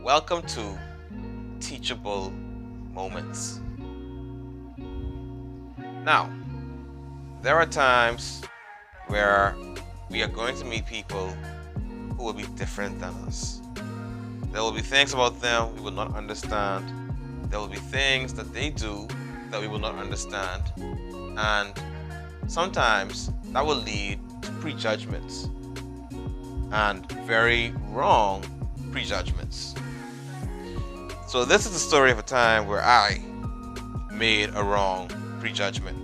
Welcome to Teachable Moments. Now, there are times where we are going to meet people who will be different than us. There will be things about them we will not understand. There will be things that they do that we will not understand. And sometimes that will lead to prejudgments and very wrong prejudgments. So this is the story of a time where I made a wrong prejudgment.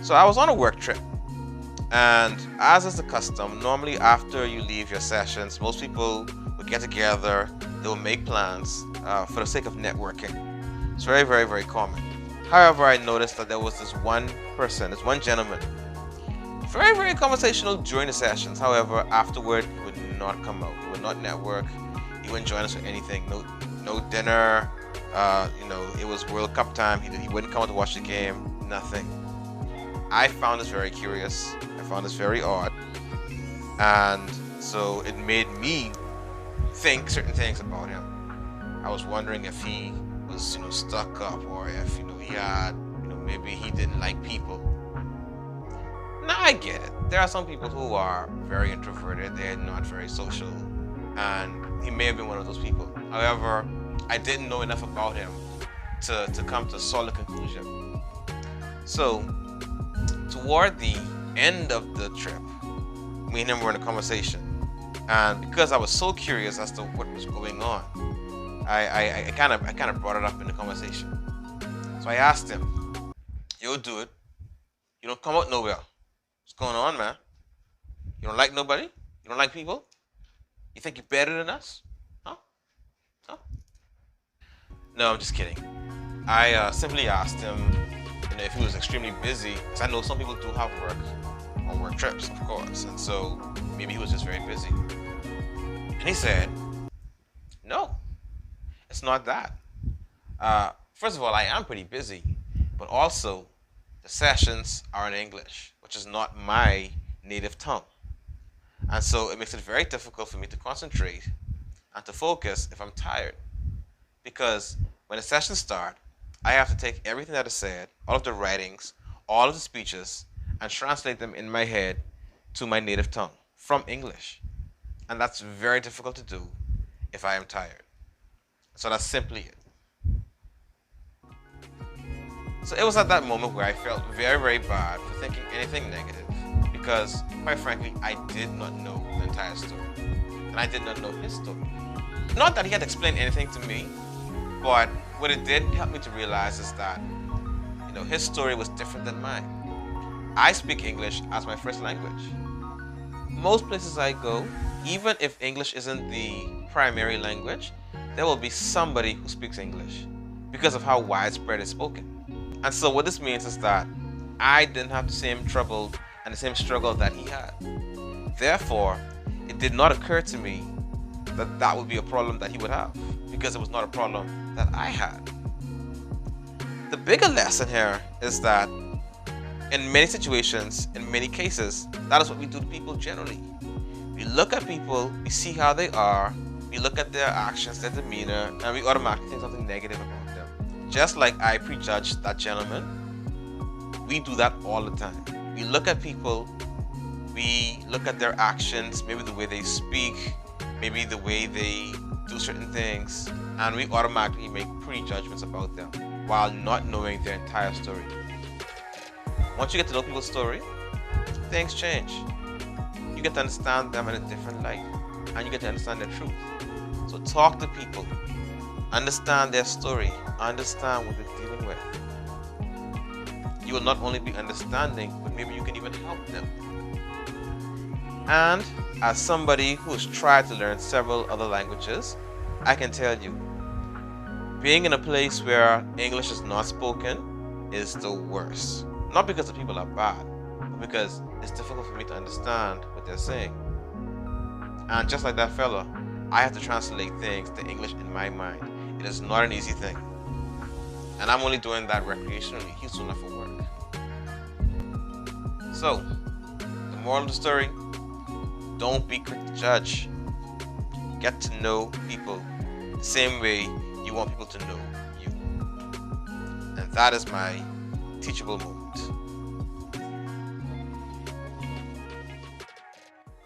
So I was on a work trip, and as is the custom, normally after you leave your sessions, most people will get together, they will make plans for the sake of networking. It's very, very, very common. However, I noticed that there was this one person, this one gentleman, very, very conversational during the sessions. However, afterward, he would not come out. He would not network. He wouldn't join us for anything. No dinner. It was World Cup time. He wouldn't come out to watch the game. Nothing. I found this very curious. I found this very odd, and so it made me think certain things about him. I was wondering if he was, stuck up, or if he had, maybe he didn't like people. Now I get it. There are some people who are very introverted. They're not very social, and he may have been one of those people. However, I didn't know enough about him to come to a solid conclusion. So, toward the end of the trip, me and him were in a conversation, and because I was so curious as to what was going on, I kind of brought it up in the conversation. So I asked him, "Yo, dude, you don't come out nowhere. What's going on, man? You don't like nobody? You don't like people? You think you're better than us? Huh? Huh?" No, I'm just kidding. I simply asked him, if he was extremely busy, because I know some people do have work on work trips, of course, and so maybe he was just very busy. And he said, "No, it's not that. First of all, I am pretty busy, but also the sessions are in English, which is not my native tongue. And so it makes it very difficult for me to concentrate and to focus if I'm tired. Because when the sessions start, I have to take everything that is said, all of the writings, all of the speeches, and translate them in my head to my native tongue from English. And that's very difficult to do if I am tired. So that's simply it." So it was at that moment where I felt very, very bad for thinking anything negative, because quite frankly, I did not know the entire story. And I did not know his story. Not that he had explained anything to me, but what it did help me to realize is that, his story was different than mine. I speak English as my first language. Most places I go, even if English isn't the primary language, there will be somebody who speaks English because of how widespread it's spoken. And so what this means is that I didn't have the same trouble and the same struggle that he had. Therefore, it did not occur to me that that would be a problem that he would have, because it was not a problem that I had. The bigger lesson here is that in many situations, in many cases, that is what we do to people generally. We look at people, we see how they are, we look at their actions, their demeanor, and we automatically think something negative about them. Just like I prejudged that gentleman, we do that all the time. We look at people, we look at their actions, maybe the way they speak, maybe the way they do certain things, and we automatically make prejudgments about them while not knowing their entire story. Once you get to know people's story, things change. You get to understand them in a different light, and you get to understand their truth. So talk to people, understand their story, understand what they're dealing with. You will not only be understanding, but maybe you can even help them. And as somebody who's tried to learn several other languages, I can tell you, being in a place where English is not spoken is the worst. Not because the people are bad, but because it's difficult for me to understand what they're saying. And just like that fella, I have to translate things to English in my mind. It is not an easy thing. And I'm only doing that recreationally. He's doing that for work. So, the moral of the story, don't be quick to judge. get to know people the same way you want people to know you. And that is my teachable moment.